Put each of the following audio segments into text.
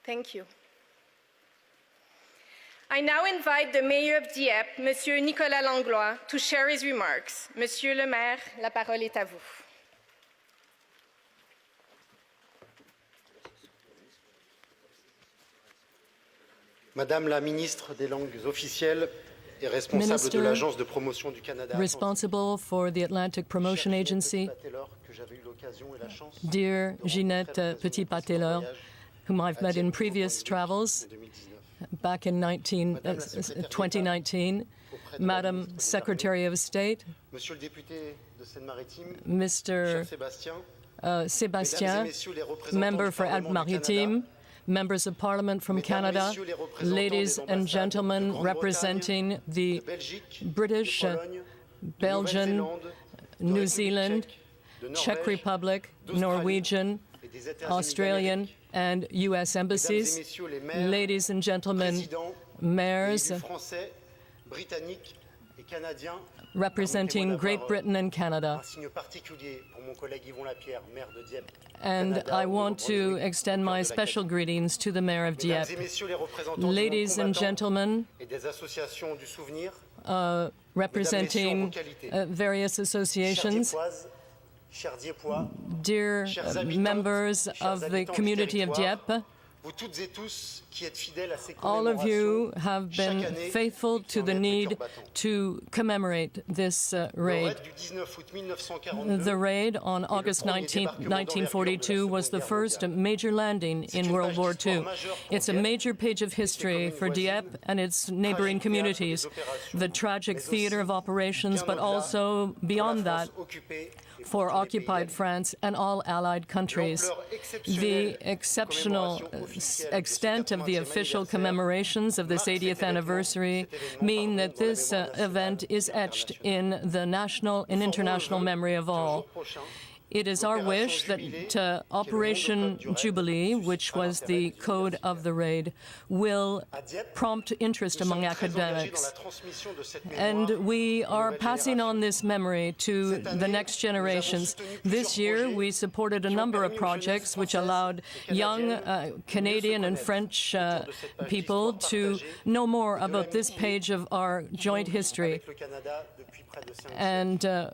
Thank you. I now invite the Mayor of Dieppe, Monsieur Nicolas Langlois, to share his remarks. Monsieur le Maire, la parole est à vous. Madame la ministre des langues officielles et responsable de l'Agence de promotion du Canada, responsible for the Atlantic Promotion Agency, dear Ginette Petit-Pateleur, whom I've met in previous travels back in 2019, Madam Secretary of State, Mr. Sébastien, member for Alpes-Maritimes, members of Parliament from Canada, ladies and gentlemen representing the British, Belgian, New Zealand, Czech Republic, Norwegian, Australian, and U.S. embassies, ladies and gentlemen, mayors representing Great Britain and Canada. And I want to extend my special greetings to the Mayor of Dieppe. Ladies and gentlemen, representing various associations, dear members of the community of Dieppe, all of you have been faithful to the need to commemorate this raid. The raid on August 19, 1942 was the first major landing in World War II. It's a major page of history for Dieppe and its neighboring communities, the tragic theater of operations, but also beyond that, for occupied France and all allied countries. The exceptional extent of the official commemorations of this 80th anniversary mean that this event is etched in the national and international memory of all. It is our wish that Operation Jubilee, which was the code of the raid, will prompt interest among academics. And we are passing on this memory to the next generations. This year, we supported a number of projects which allowed young Canadian and French people to know more about this page of our joint history. And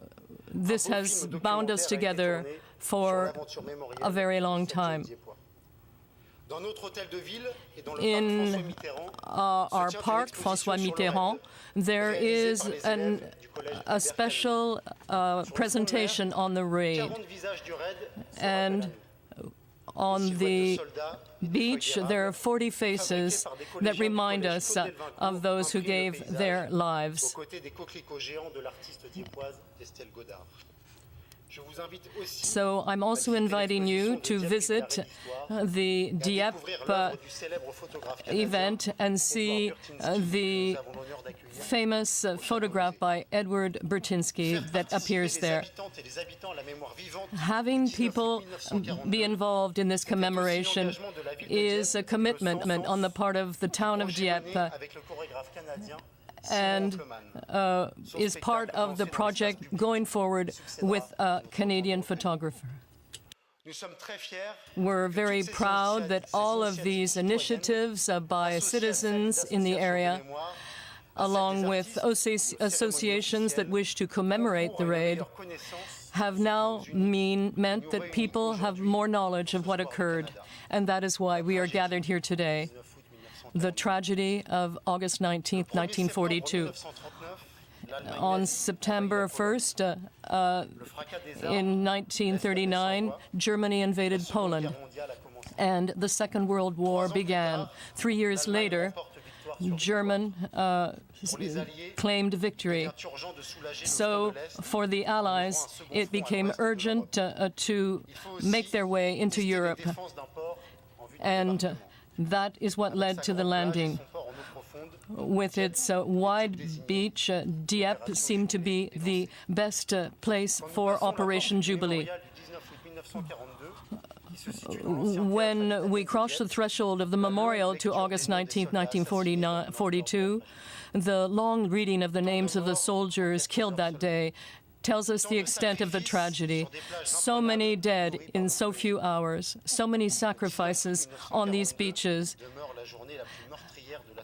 this has bound us together for a very long time. In our park, François Mitterrand, there is a special presentation on the raid. And on the beach, there are 40 faces that remind us of those who gave their lives. So I'm also inviting you to visit the Dieppe event and see the famous photograph by Edward Bertinsky that appears there. Having people be involved in this commemoration is a commitment on the part of the town of Dieppe and is part of the project going forward with a Canadian photographer. We're very proud that all of these initiatives by citizens in the area, along with associations that wish to commemorate the raid, have now meant that people have more knowledge of what occurred, and that is why we are gathered here today. The tragedy of August 19, 1942. On September 1st, in 1939, Germany invaded Poland, and the Second World War began. 3 years later, German claimed victory. So for the Allies, it became urgent to make their way into Europe. And that is what led to the landing. With its wide beach, Dieppe seemed to be the best place for Operation Jubilee. When we crossed the threshold of the memorial to August 19, 1942, the long reading of the names of the soldiers killed that day tells us the extent of the tragedy. So many dead in so few hours, so many sacrifices on these beaches.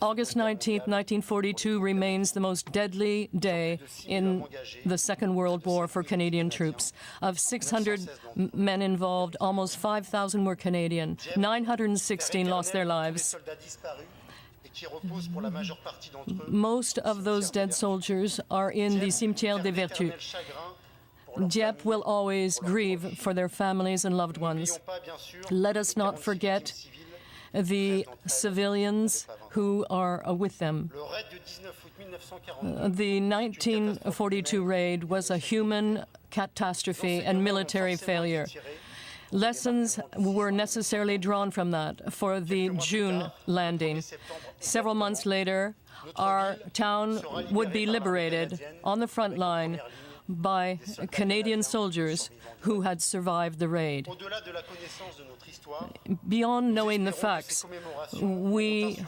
August 19th, 1942 remains the most deadly day in the Second World War for Canadian troops. Of 600 men involved, almost 5,000 were Canadian. 916 lost their lives. Most of those dead soldiers are in the Cimetière des Vertus. Dieppe will always grieve for their families and loved ones. Let us not forget the civilians who are with them. The 1942 raid was a human catastrophe and military failure. Lessons were necessarily drawn from that for the June landing. Several months later, our town would be liberated on the front line by Canadian soldiers who had survived the raid. Beyond knowing the facts, we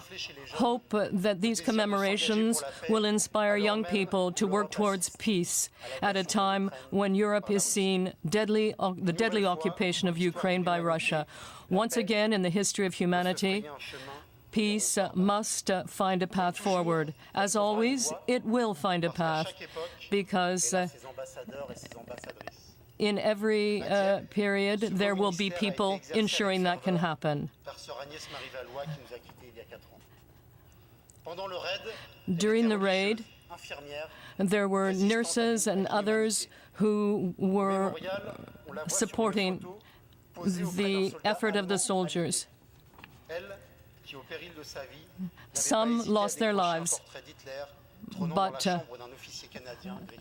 hope that these commemorations will inspire young people to work towards peace at a time when Europe is seeing the deadly occupation of Ukraine by Russia. Once again in the history of humanity, peace must find a path forward. As always, it will find a path because in every period, there will be people ensuring that can happen. During the raid, there were nurses and others who were supporting the effort of the soldiers. Some lost their lives, but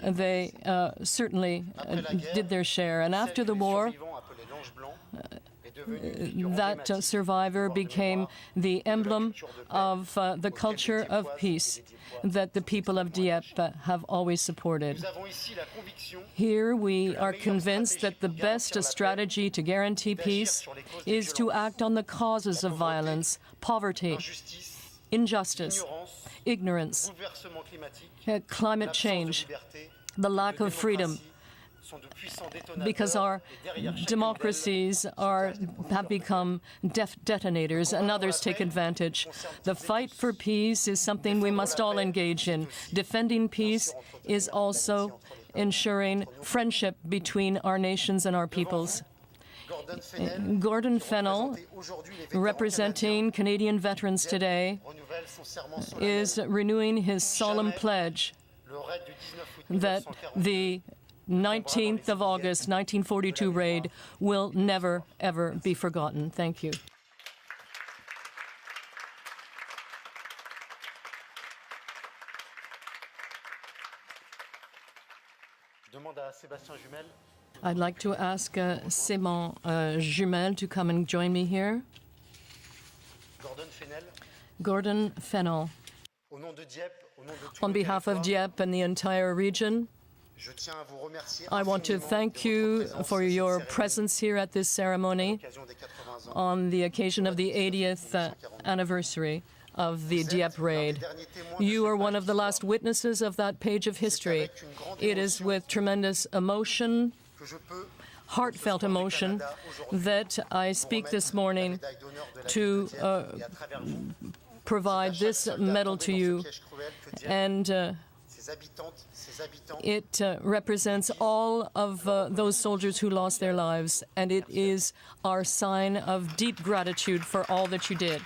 they certainly did their share. And after the war, that survivor became the emblem of the culture of peace that the people of Dieppe have always supported. Here we are convinced that the best strategy to guarantee peace is to act on the causes of violence, poverty, injustice, ignorance, climate change, the lack of freedom, because our democracies have become detonators and others take advantage. The fight for peace is something we must all engage in. Defending peace is also ensuring friendship between our nations and our peoples. Gordon Fennell, representing Canadian veterans today, is renewing his solemn pledge that the 19th of August, 1942 raid will never, ever be forgotten. Thank you. I'd like to ask Simon Jumel to come and join me here. Gordon Fennell. On behalf of Dieppe and the entire region, I want to thank you for your presence here at this ceremony on the occasion of the 80th anniversary of the Dieppe raid. You are one of the last witnesses of that page of history. It is with tremendous emotion, heartfelt emotion, that I speak this morning to provide this medal to you, and it represents all of those soldiers who lost their lives, and it is our sign of deep gratitude for all that you did.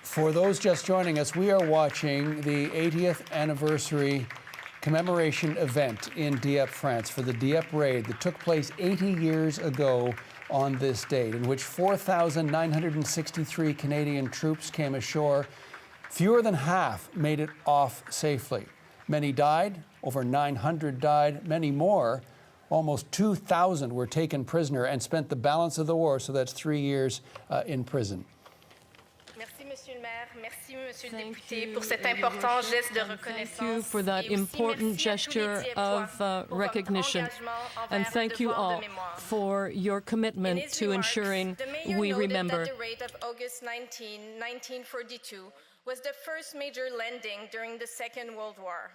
For those just joining us, we are watching the 80th anniversary commemoration event in Dieppe, France, for the Dieppe raid that took place 80 years ago on this date, in which 4,963 Canadian troops came ashore. Fewer than half made it off safely. Many died, over 900 died, many more, almost 2,000 were taken prisoner and spent the balance of the war, so that's 3 years in prison. Monsieur le maire. Merci, monsieur le Thank député, you, pour cet Your important Worship, geste de and reconnaissance. thank you for that Et aussi important merci à tous les gesture Dieppois of pour votre recognition. engagement envers And le thank you devoir de all mémoire. for your In commitment his to remarks, ensuring the mayor we noted remember. that the raid of August 19, 1942 was the first major landing during the Second World War,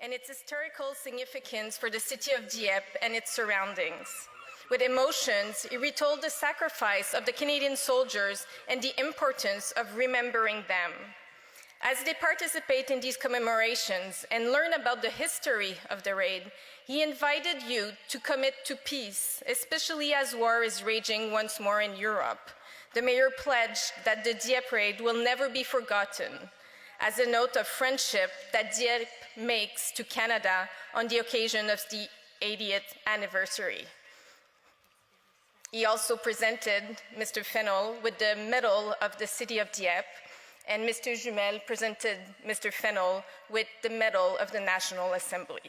and its historical significance for the city of Dieppe and its surroundings. With emotions, he retold the sacrifice of the Canadian soldiers and the importance of remembering them. As they participate in these commemorations and learn about the history of the raid, he invited youth to commit to peace, especially as war is raging once more in Europe. The mayor pledged that the Dieppe raid will never be forgotten, as a note of friendship that Dieppe makes to Canada on the occasion of the 80th anniversary. He also presented Mr. Fennell with the Medal of the City of Dieppe, and Mr. Jumel presented Mr. Fennell with the Medal of the National Assembly.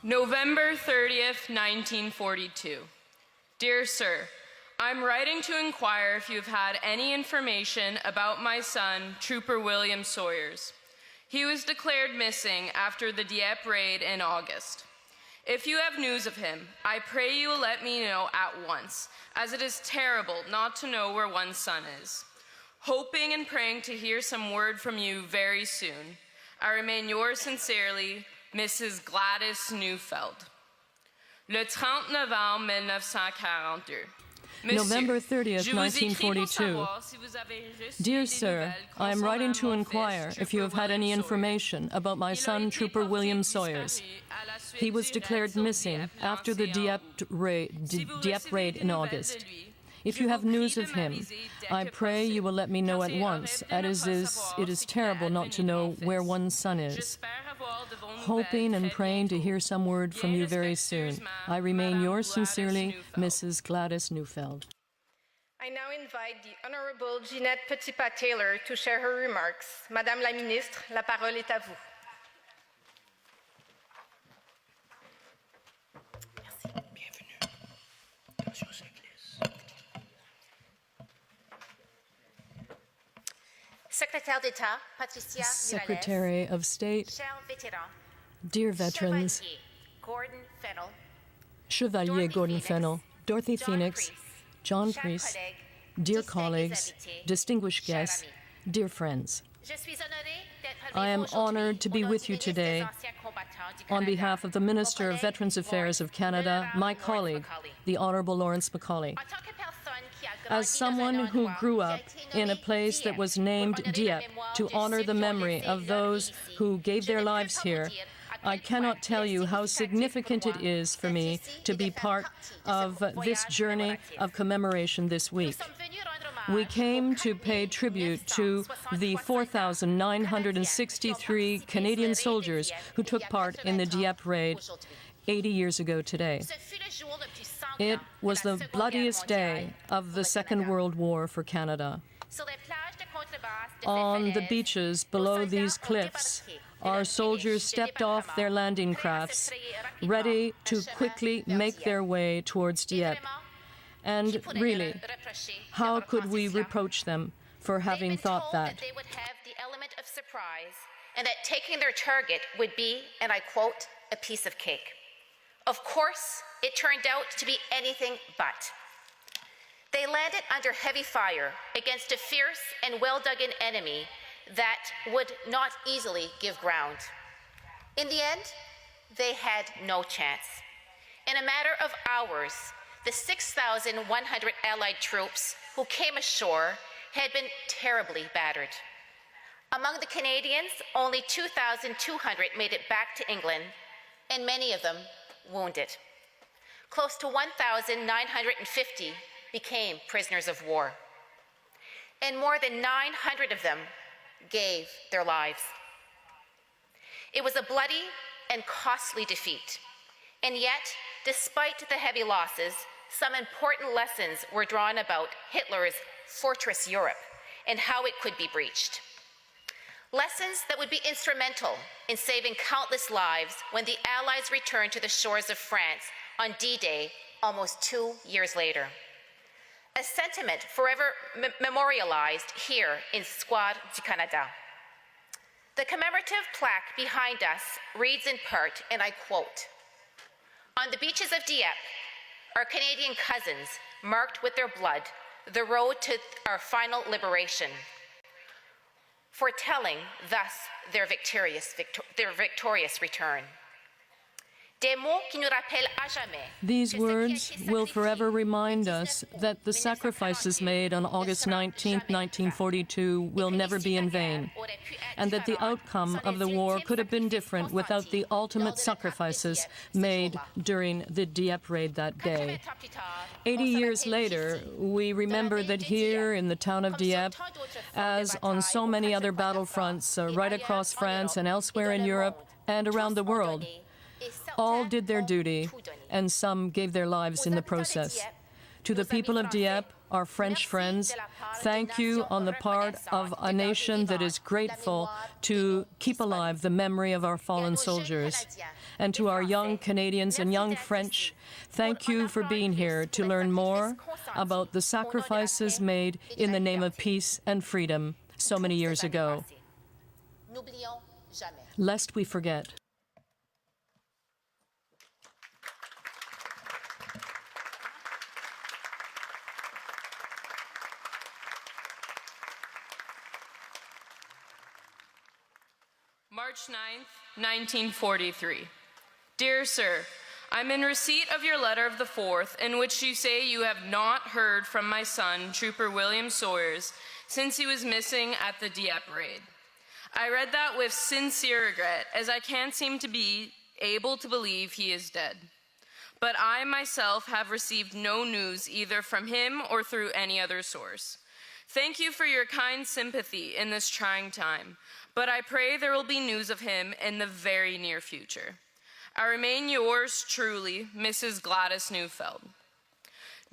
November 30th, 1942. Dear Sir, I'm writing to inquire if you've had any information about my son, Trooper William Sawyers. He was declared missing after the Dieppe raid in August. If you have news of him, I pray you will let me know at once, as it is terrible not to know where one's son is. Hoping and praying to hear some word from you very soon, I remain yours sincerely, Mrs. Gladys Neufeld. Le 30 novembre 1942. November 30th, 1942. Dear Sir, I am writing to inquire if you have had any information about my son, Trooper William Sawyers. He was declared missing after the Dieppe raid in August. If you have news of him, I pray you will let me know at once, as it is terrible not to know where one's son is. Hoping and praying to hear some word from you very soon, I remain yours sincerely, Mrs. Gladys Neufeld. I now invite the Honorable Ginette Petitpas-Taylor to share her remarks. Madame la Ministre, la parole est à vous. Secrétaire d'État, Patricia Secretary of State, chers vétérans, dear veterans, Chevalier Chevalier Gordon Gordon Fennell, Fennell, Dorothy Phoenix, John Priest, dear colleagues, distinguished guests, dear friends. I am honored to be with you today on behalf of the Minister of Veterans Affairs of Canada, my colleague, the Honourable Lawrence Macaulay. As someone who grew up in a place that was named Dieppe to honor the memory of those who gave their lives here, I cannot tell you how significant it is for me to be part of this journey of commemoration this week. We came to pay tribute to the 4,963 Canadian soldiers who took part in the Dieppe raid 80 years ago today. It was the bloodiest day of the Second World War for Canada. On the beaches below these cliffs, our soldiers stepped off their landing crafts, ready to quickly make their way towards Dieppe. And really, how could we reproach them for having thought that? They would have the element of surprise, and that taking their target would be, and I quote, a piece of cake. Of course, it turned out to be anything but. They landed under heavy fire against a fierce and well-dug-in enemy that would not easily give ground. In the end, they had no chance. In a matter of hours, the 6,100 Allied troops who came ashore had been terribly battered. Among the Canadians, only 2,200 made it back to England, and many of them wounded. Close to 1,950 became prisoners of war, and more than 900 of them gave their lives. It was a bloody and costly defeat, and yet, despite the heavy losses, some important lessons were drawn about Hitler's fortress Europe and how it could be breached. Lessons that would be instrumental in saving countless lives when the Allies returned to the shores of France on D-Day almost 2 years later. A sentiment forever memorialized here in Squad du Canada. The commemorative plaque behind us reads in part, and I quote, "On the beaches of Dieppe, our Canadian cousins marked with their blood the road to our final liberation, foretelling thus their victorious return." These words will forever remind us that the sacrifices made on August 19, 1942 will never be in vain, and that the outcome of the war could have been different without the ultimate sacrifices made during the Dieppe raid that day. 80 years later, we remember that here in the town of Dieppe, as on so many other battlefronts right across France and elsewhere in Europe and around the world, all did their duty, and some gave their lives in the process. To the people of Dieppe, our French friends, thank you on the part of a nation that is grateful to keep alive the memory of our fallen soldiers. And to our young Canadians and young French, thank you for being here to learn more about the sacrifices made in the name of peace and freedom so many years ago. Lest we forget. March 9th, 1943. Dear Sir, I'm in receipt of your letter of the 4th, in which you say you have not heard from my son, Trooper William Sawyers, since he was missing at the Dieppe raid. I read that with sincere regret, as I can't seem to be able to believe he is dead. But I myself have received no news either from him or through any other source. Thank you for your kind sympathy in this trying time, but I pray there will be news of him in the very near future. I remain yours truly, Mrs. Gladys Neufeld.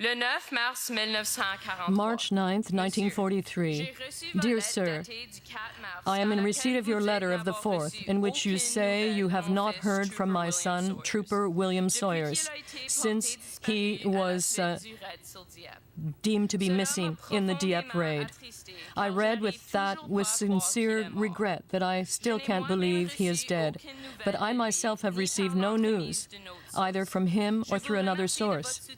Le 9 mars 1943. March 9th, 1943. Dear Sir, I am in receipt of your letter of the 4th, in which you say you have not heard from my son, Trooper William Sawyers, since he was deemed to be missing in the Dieppe raid. I read with sincere regret that I still can't believe he is dead, but I myself have received no news, either from him or through another source.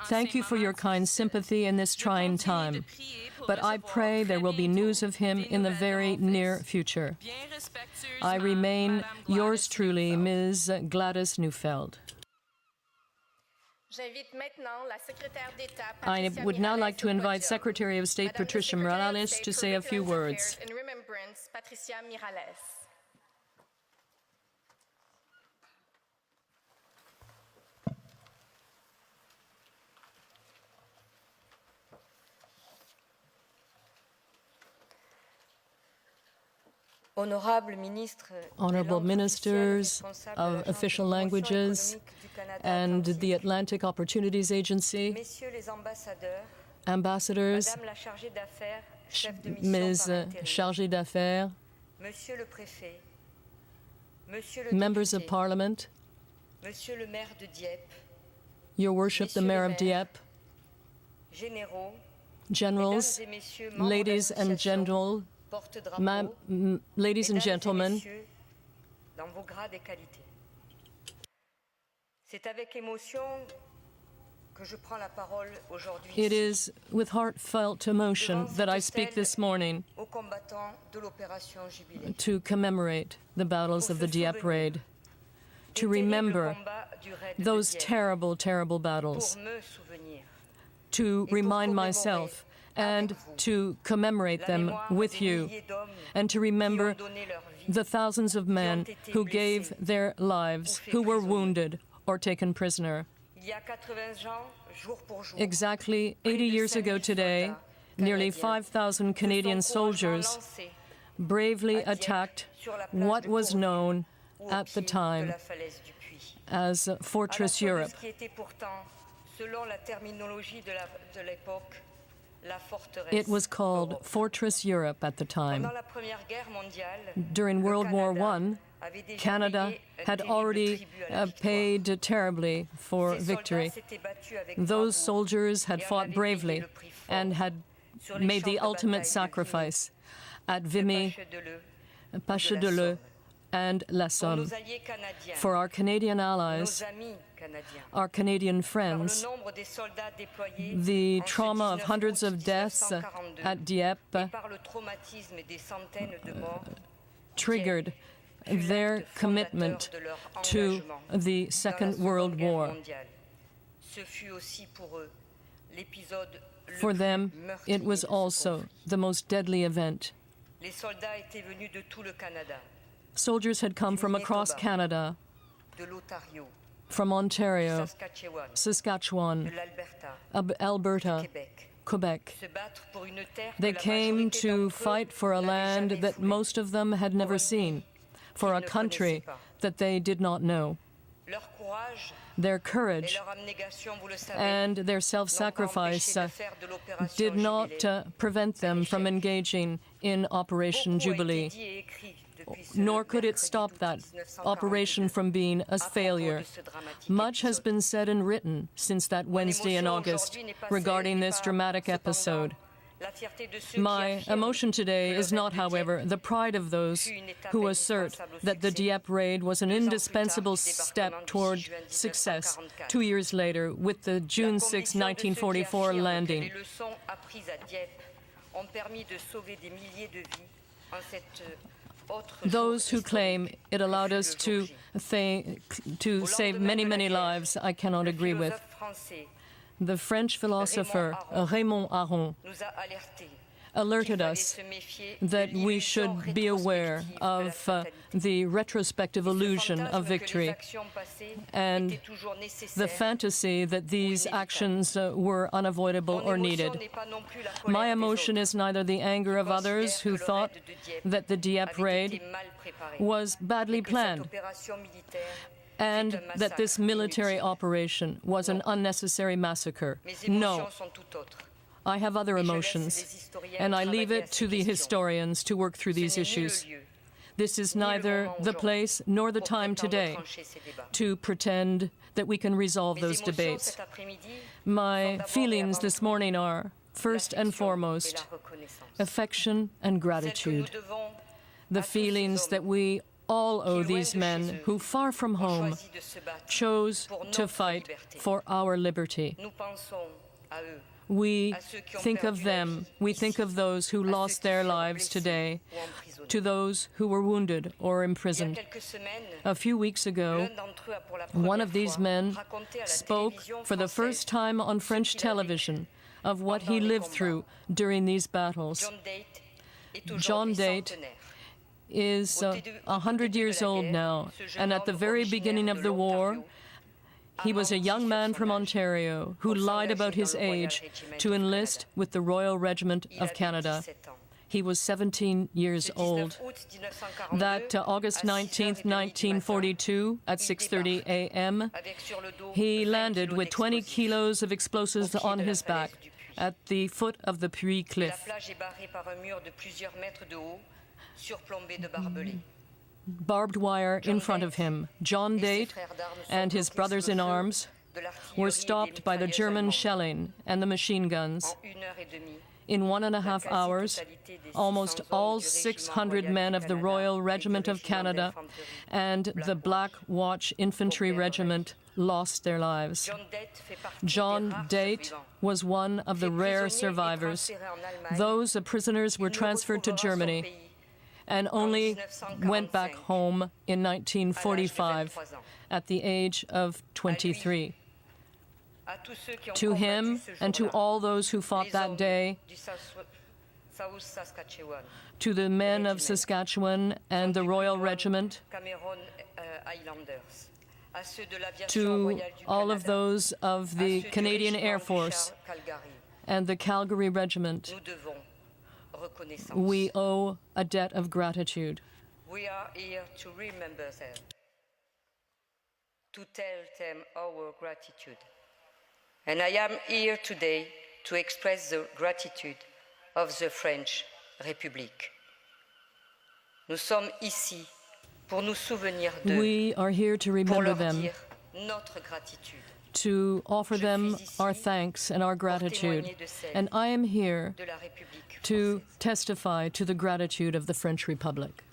Thank you for your kind sympathy in this trying time, but I pray there will be news of him in the very near future. I remain yours truly, Ms. Gladys Neufeld. I would now like to invite Secretary of State Patricia Morales to say a few words. In remembrance, Patricia Mirales. Honorable ministers of official languages and the Atlantic Opportunities Agency, ambassadors, Ms. Chargée d'Affaires, members of Parliament, Your Worship, the Mayor of Dieppe, generals, ladies and gentlemen, it is with heartfelt emotion that I speak this morning to commemorate the battles of the Dieppe raid, to remember those terrible, terrible battles, to remind myself and to commemorate them with you, and to remember the thousands of men who gave their lives, who were wounded or taken prisoner. Exactly 80 years ago today, nearly 5,000 Canadian soldiers bravely attacked what was known at the time as Fortress Europe. It was called Fortress Europe at the time. During World War I, Canada had already paid terribly for victory. Those soldiers had fought bravely and had made the ultimate sacrifice at Vimy, Pache-de-l'Eu, and La Somme. For our Canadian allies, our Canadian friends, the trauma of hundreds of deaths at Dieppe triggered their commitment to the Second World War. For them, it was also the most deadly event. Soldiers had come from across Canada, from Ontario, Saskatchewan, Alberta, Quebec. They came to fight for a land that most of them had never seen, for a country that they did not know. Their courage and their self-sacrifice did not prevent them from engaging in Operation Jubilee, nor could it stop that operation from being a failure. Much has been said and written since that Wednesday in August regarding this dramatic episode. My emotion today is not, however, the pride of those who assert that the Dieppe raid was an indispensable step toward success 2 years later with the June 6, 1944 landing. Those who claim it allowed us to save many, many lives, I cannot agree with. The French philosopher Raymond Aron alerted us that we should be aware of the retrospective illusion of victory and the fantasy that these actions were unavoidable or needed. My emotion is neither the anger of others who thought that the Dieppe raid was badly planned and that this military operation was an unnecessary massacre. No. I have other emotions, and I leave it to the historians to work through these issues. This is neither the place nor the time today to pretend that we can resolve those debates. My feelings this morning are, first and foremost, affection and gratitude. The feelings that we all owe these men who, far from home, chose to fight for our liberty. We think of them, we think of those who lost their lives today, to those who were wounded or imprisoned. A few weeks ago, one of these men spoke for the first time on French television of what he lived through during these battles. John Date is 100 years old now, and at the very beginning of the war, he was a young man from Ontario who lied about his age to enlist with the Royal Regiment of Canada. He was 17 years old. That August 19th, 1942, at 6:30 a.m., he landed with 20 kilos of explosives on his back at the foot of the Puy Cliff. Barbed wire in front of him. John Date and his brothers-in-arms were stopped by the German shelling and the machine guns. In 1.5 hours, almost all 600 men of the Royal Regiment of Canada and the Black Watch Infantry Regiment lost their lives. John Date was one of the rare survivors. Those prisoners were transferred to Germany and only went back home in 1945 at the age of 23. To him and to all those who fought that day, to the men of Saskatchewan and the Royal Regiment, to all of those of the Canadian Air Force and the Calgary Regiment, we owe a debt of gratitude. We are here to remember them, to tell them our gratitude. And I am here today to express the gratitude of the French République. Nous sommes ici pour nous souvenir d'eux, We are here to pour remember leur them, dire notre gratitude, to offer them our thanks and our gratitude. And I am here de la République to française. testify to the gratitude of the French Republic.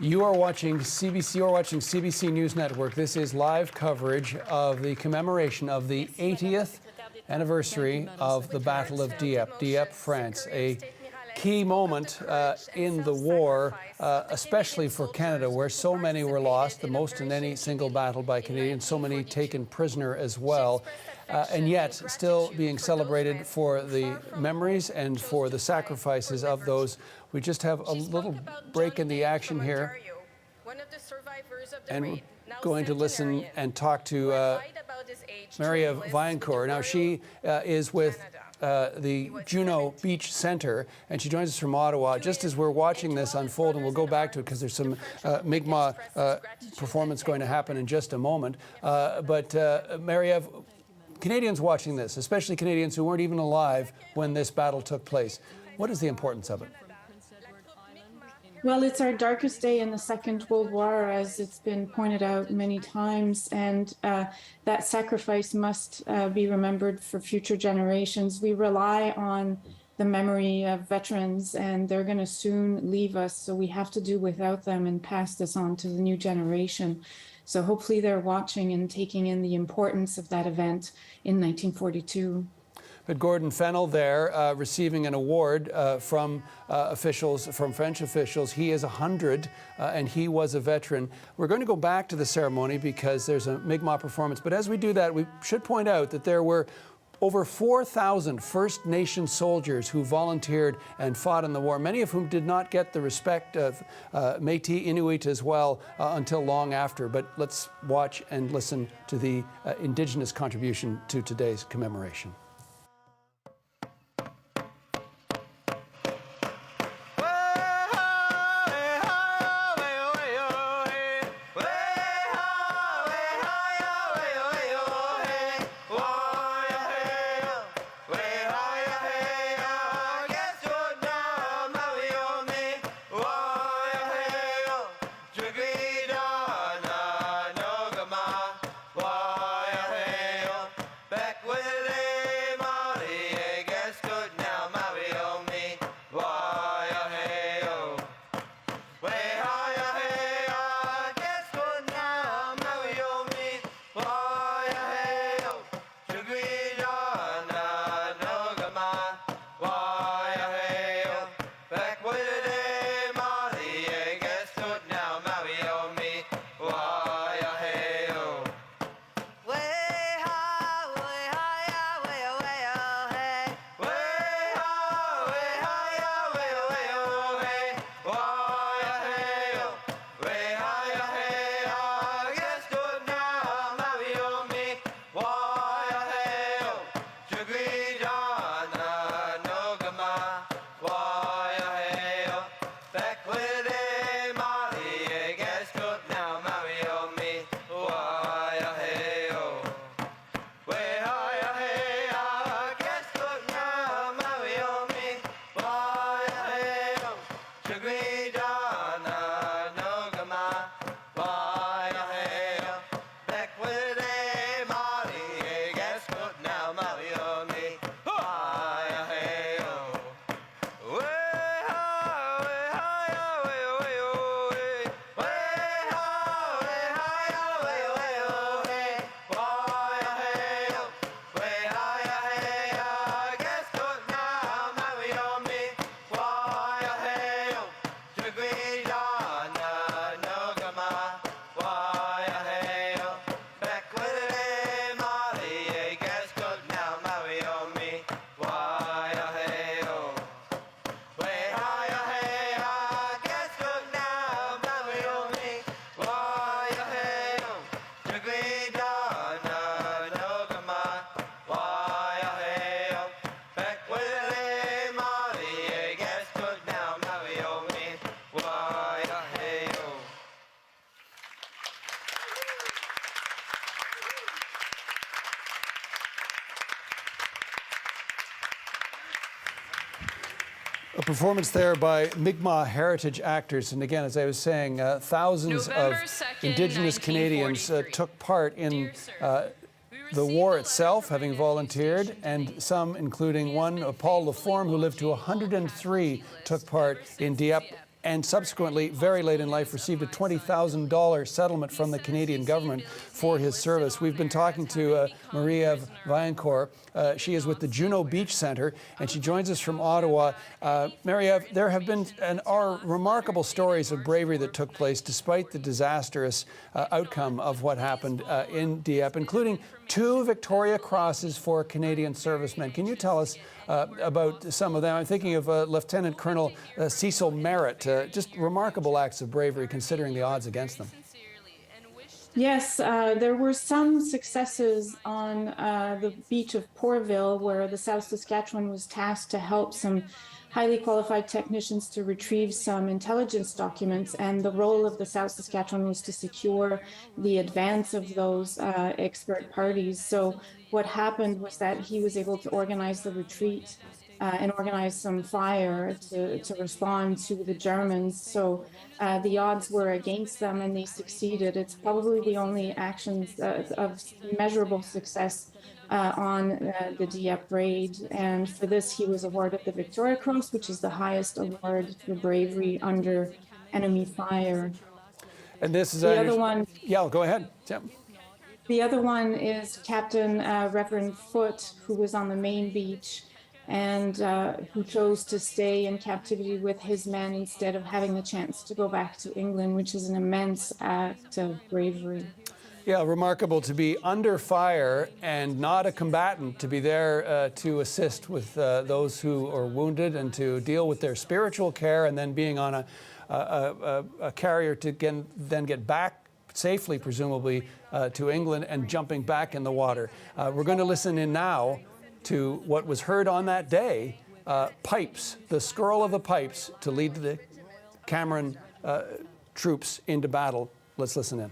You are watching CBC News Network. This is live coverage of the commemoration of the 80th anniversary of the Battle of Dieppe, Dieppe, France, a key moment in the war, especially for Canada, where so many were lost, the most in any single battle by Canadians, so many taken prisoner as well, and yet still being celebrated for the memories and for the sacrifices of those. We just have a little break in the action here, and we're going to listen and talk to Marie-Eve Vaillancourt. Now, she is with the Juno Beach Centre, and she joins us from Ottawa just as we're watching this unfold, and we'll go back to it because there's some Mi'kmaq performance going to happen in just a moment. But Marie-Eve, Canadians watching this, especially Canadians who weren't even alive when this battle took place, what is the importance of it? Well, it's our darkest day in the Second World War, as it's been pointed out many times, and that sacrifice must be remembered for future generations. We rely on the memory of veterans, and they're going to soon leave us, so we have to do without them and pass this on to the new generation. So hopefully they're watching and taking in the importance of that event in 1942. But Gordon Fennell there receiving an award from officials, from French officials. He is 100 and he was a veteran. We're going to go back to the ceremony because there's a Mi'kmaq performance. But as we do that, we should point out that there were over 4,000 First Nation soldiers who volunteered and fought in the war, many of whom did not get the respect of Métis, Inuit as well until long after. But let's watch and listen to the Indigenous contribution to today's commemoration. Back with it. performance there by Mi'kmaq heritage actors. And again, as I was saying, thousands of Indigenous Canadians took part in the war itself, having volunteered, and some, including one, Paul Laforme, who lived to 103, took part in Dieppe, and subsequently, very late in life, received a $20,000 settlement from the Canadian government for his service. We've been talking to Marie-Ève Vaillancourt. She is with the Juno Beach Centre, and she joins us from Ottawa. Marie-Ève, there have been are remarkable stories of bravery that took place despite the disastrous outcome of what happened in Dieppe, including 2 Victoria Crosses for Canadian servicemen. Can you tell us about some of them? I'm thinking of Lieutenant Colonel Cecil Merritt. Just remarkable acts of bravery considering the odds against them. Yes, there were some successes on the beach of Portville, where the South Saskatchewan was tasked to help some highly qualified technicians to retrieve some intelligence documents, and the role of the South Saskatchewan was to secure the advance of those expert parties. So what happened was that he was able to organize the retreat and organize some fire to respond to the Germans. So the odds were against them, and they succeeded. It's probably the only actions of measurable success on the Dieppe raid, and for this he was awarded the Victoria Cross, which is the highest award for bravery under enemy fire. And this is the other one. Yeah, go ahead. Yeah. The other one is Captain Reverend Foote, who was on the main beach and who chose to stay in captivity with his men instead of having the chance to go back to England, which is an immense act of bravery. Yeah, remarkable to be under fire and not a combatant, to be there to assist with those who are wounded and to deal with their spiritual care, and then being on a carrier to then get back safely, presumably, to England and jumping back in the water. We're going to listen in now to what was heard on that day, pipes, the skirl of the pipes to lead the Cameron troops into battle. Let's listen in.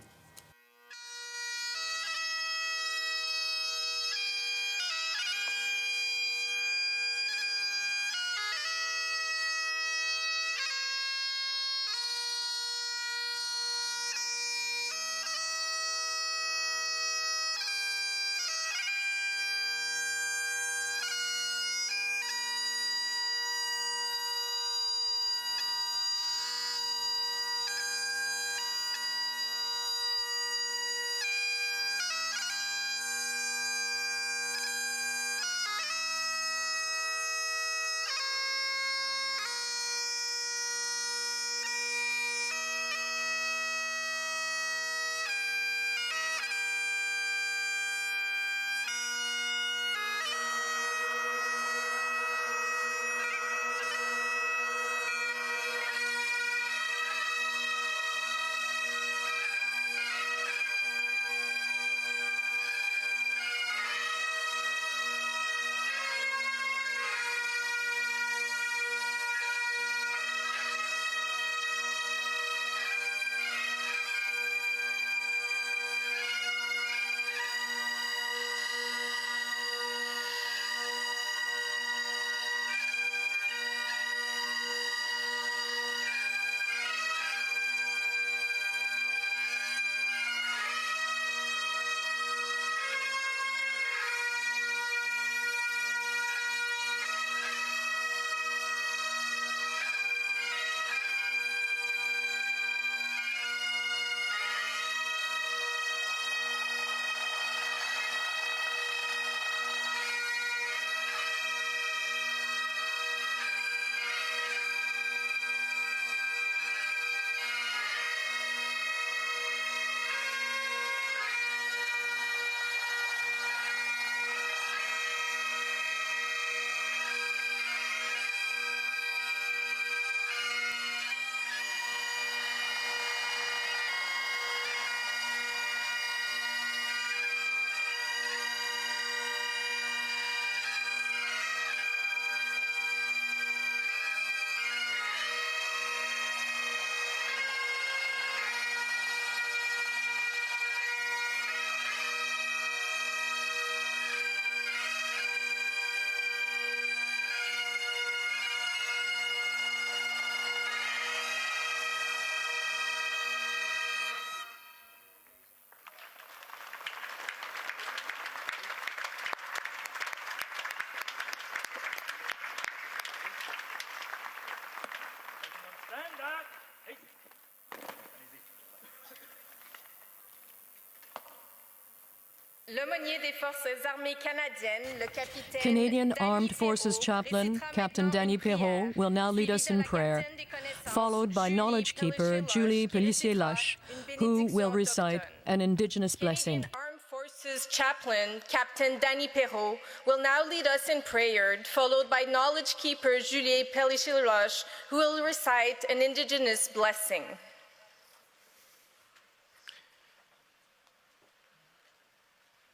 L'aumônier des Forces armées canadiennes, le capitaine Canadian Danny Armed Perrault, Forces Chaplain récitera Captain maintenant Danny une prière, Perrault will now lead suivie us de in la prayer, capitaine des connaissances, followed by Julie knowledge keeper Julie Pellissier-Lache, who will recite an Indigenous blessing. Canadian Armed Forces Chaplain Captain Danny Perrault will now lead us in prayer, followed by knowledge keeper Julie Pellissier-Lache, who will recite an Indigenous blessing.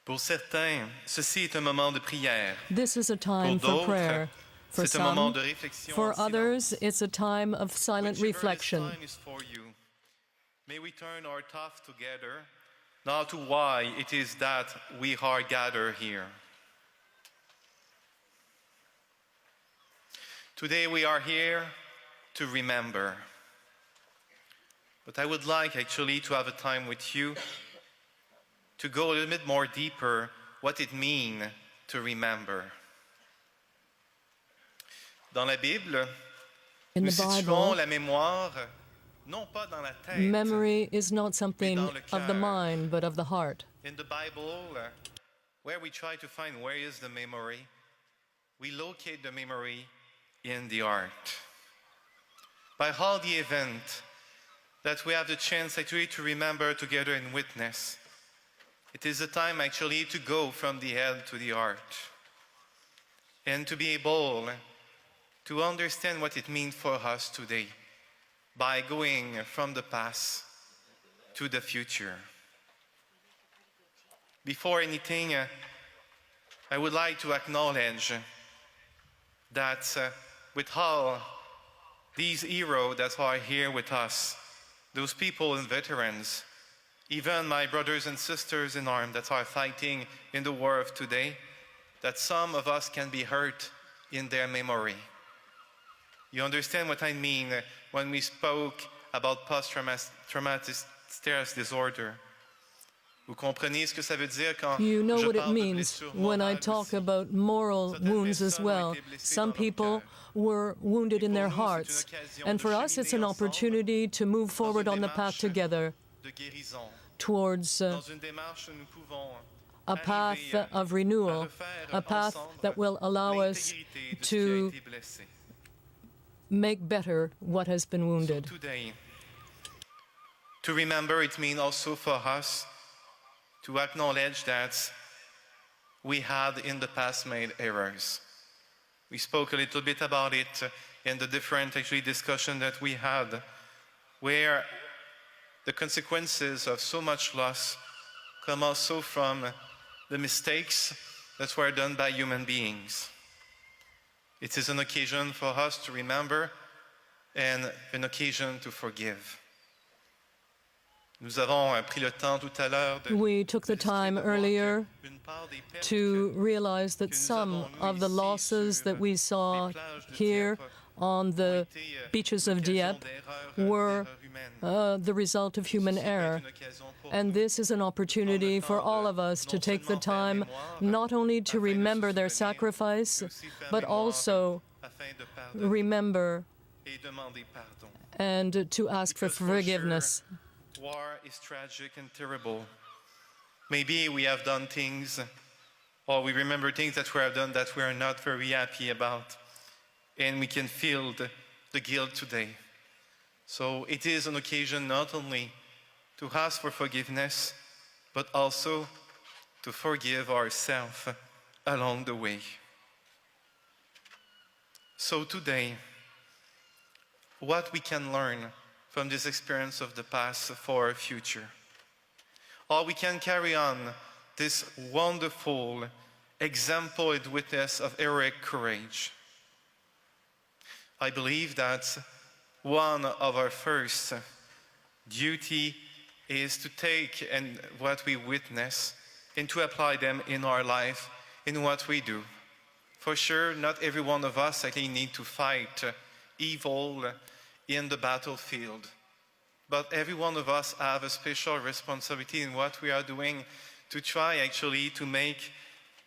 Pour certains, ceci est un moment de prière. This is a time for prayer. For c'est un moment some, de réflexion for en silence. others, it's a time of silent Whichever reflection. this time is for you, may we turn our thoughts together, now to why it is that we are gathered here. Today we are here to remember. But I would like actually to have a time with you to go a little bit more deeper what it means to remember. Dans la Bible, In nous the situons Bible, la mémoire non pas dans la tête. memory is not something dans le of the cœur. mind, but of the heart. In the Bible, where we try to find where is the memory, we locate the memory in the heart. By all the event that we have the chance actually to remember together and witness, it is a time actually to go from the head to the heart and to be able to understand what it means for us today by going from the past to the future. Before anything, I would like to acknowledge that with all these heroes that are here with us, those people and veterans, even my brothers and sisters in arms that are fighting in the war of today, that some of us can be hurt in their memory. You understand what I mean when we spoke about post-traumatic stress disorder. Vous comprenez ce que ça veut dire quand You know je what it parle de means blessures when I morales talk aussi. about moral Certaines wounds as personnes ont well. été blessées Some dans leur people cœur. were wounded in their pour nous, c'est une hearts. occasion And de for us, it's an cheminer ensemble opportunity to move dans forward une on the path démarche together de guérison, towards dans une démarche où nous pouvons a path arriver of renewal, à refaire a path ensemble that will allow us l'intégrité de ce qui a to été blessé. make better what has been wounded. Today, to remember, it means also for us to acknowledge that we had in the past made errors. We spoke a little bit about it in the different actually discussion that we had, where the consequences of so much loss come also from the mistakes that were done by human beings. It is an occasion for us to remember and an occasion to forgive. Nous avons pris le temps tout à l'heure de We took the time earlier une part des pertes to realize that some of the losses that we saw here on the beaches of Dieppe were the result of human error. And this is an opportunity for all of us to take the time not only to remember their sacrifice, but also afin de pardonner remember et demander pardon. and to ask for Because for forgiveness. sure, war is tragic and terrible. Maybe we have done things, or we remember things that we have done that we are not very happy about, and we can feel the guilt today. So it is an occasion not only to ask for forgiveness, but also to forgive ourselves along the way. So today, what we can learn from this experience of the past for our future. Or we can carry on this wonderful example and witness of heroic courage. I believe that one of our first duty is to take and what we witness and to apply them in our life, in what we do. For sure, not every one of us actually need to fight evil in the battlefield. But every one of us have a special responsibility in what we are doing to try actually to make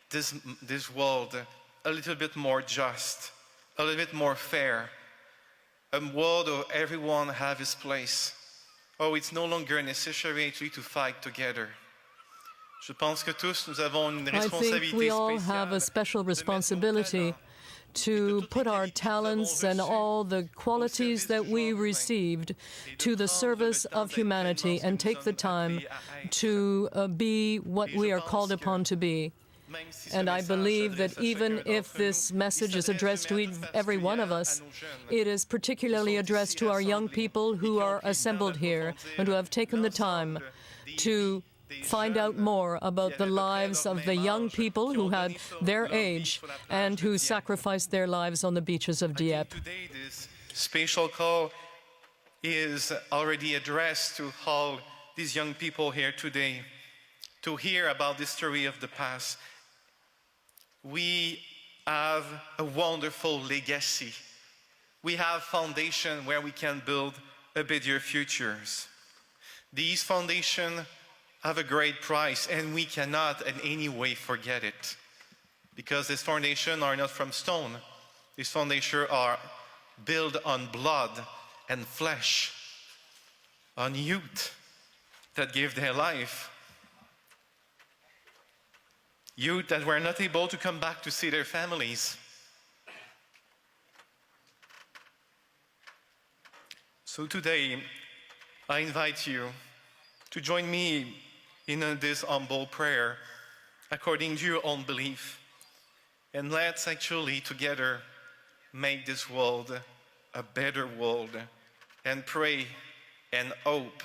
this world a little bit more just, a little bit more fair, a world where everyone have his place. Oh, it's no longer necessary actually to fight together. Je pense que tous nous avons une I think we responsabilité all have a spéciale special responsibility to put our talents and all the qualities that we received to the service of humanity and take the time to be what we are called upon to be. And I believe that even if this message is addressed to every one of us, it is particularly addressed to our young people who are assembled here and who have taken the time to find out more about the lives of the young people who had their age and who sacrificed their lives on the beaches of Dieppe. Today, this special call is already addressed to all these young people here today to hear about the story of the past. We have a wonderful legacy. We have foundation where we can build a better futures. These foundations have a great price, and we cannot in any way forget it, because these foundations are not from stone. These foundations are built on blood and flesh, on youth that gave their life, youth that were not able to come back to see their families. So today, I invite you to join me in this humble prayer according to your own belief. And let's actually together make this world a better world and pray and hope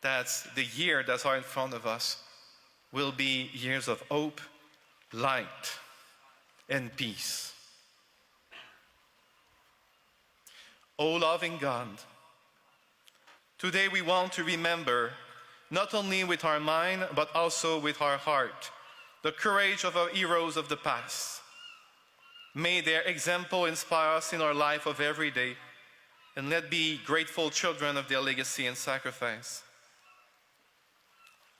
that the year that's in front of us will be years of hope, light, and peace. O loving God, today we want to remember, not only with our mind, but also with our heart, the courage of our heroes of the past. May their example inspire us in our life of every day, and let's be grateful children of their legacy and sacrifice.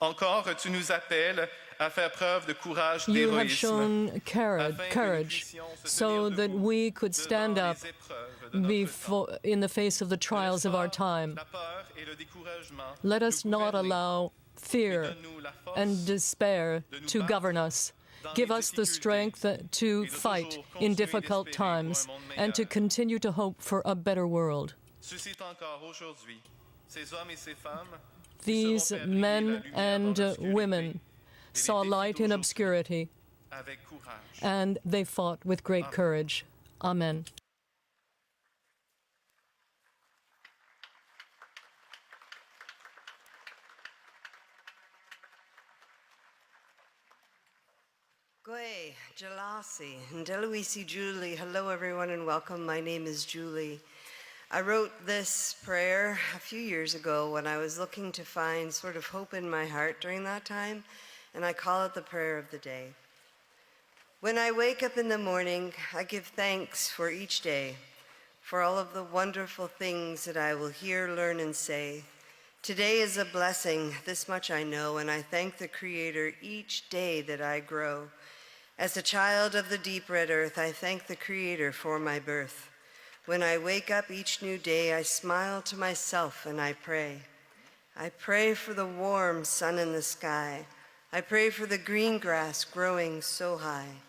Encore, tu nous appelles à faire preuve de courage, You have d'héroïsme, shown courage so that we could stand up in the face of the trials of our time. Let us not allow fear and despair to govern us. Give us the strength to fight in difficult times and to continue to hope for a better world. These men and women saw light in obscurity, and they fought with great courage. Amen. Goe, Jalasi, Ndeluisi Julie. Hello, everyone, and welcome. My name is Julie. I wrote this prayer a few years ago when I was looking to find sort of hope in my heart during that time, and I call it the prayer of the day. When I wake up in the morning, I give thanks for each day, for all of the wonderful things that I will hear, learn, and say. Today is a blessing, this much I know, and I thank the Creator each day that I grow. As a child of the deep red earth, I thank the Creator for my birth. When I wake up each new day, I smile to myself and I pray. I pray for the warm sun in the sky. I pray for the green grass growing so high.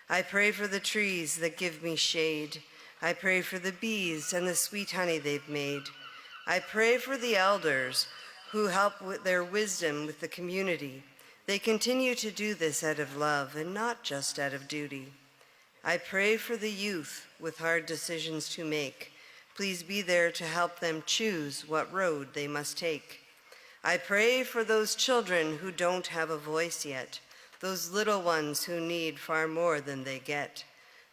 I pray for the trees that give me shade. I pray for the bees and the sweet honey they've made. I pray for the elders who help with their wisdom with the community. They continue to do this out of love and not just out of duty. I pray for the youth with hard decisions to make. Please be there to help them choose what road they must take. I pray for those children who don't have a voice yet, those little ones who need far more than they get.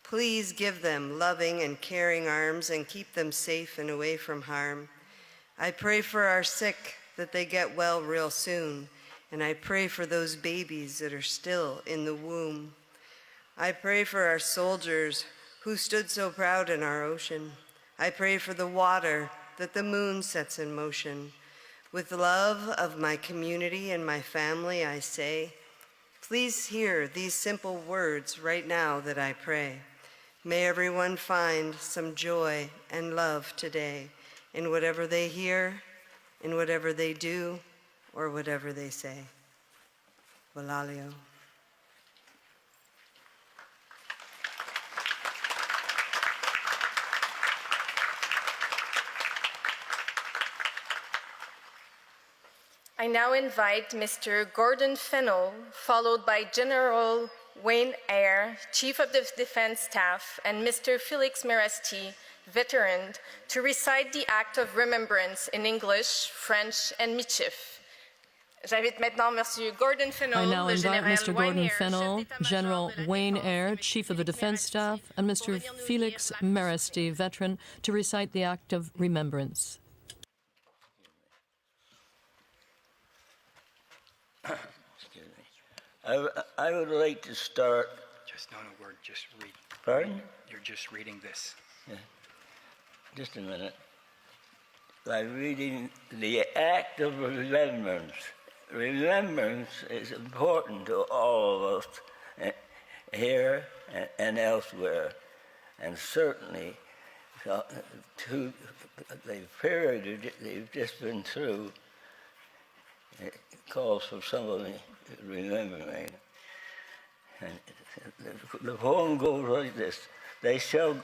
Please give them loving and caring arms and keep them safe and away from harm. I pray for our sick that they get well real soon, and I pray for those babies that are still in the womb. I pray for our soldiers who stood so proud in our ocean. I pray for the water that the moon sets in motion. With the love of my community and my family, I say, please hear these simple words right now that I pray. May everyone find some joy and love today in whatever they hear, in whatever they do, or whatever they say. Valalio. I now invite Mr. Gordon Fennell, followed by General Wayne Eyre, Chief of the Defense Staff, and Mr. Felix Merasti, veteran, to recite the Act of Remembrance in English, French, and Michif. J'invite maintenant Monsieur Gordon Fennell, I now invite Mr. Gordon Eyre, Fennell, General Wayne Eyre, Chief of the Defense Staff, and Mr. Felix Merasti, veteran, to recite the Act of Remembrance. Excuse me. I would like to start. Just no word. Just read. Pardon? You're just reading this. Yeah. Just a minute. By reading the Act of Remembrance. Remembrance is important to all of us here and elsewhere, and certainly to the period they've just been through. It calls for somebody remembering. And the poem goes like this: they shall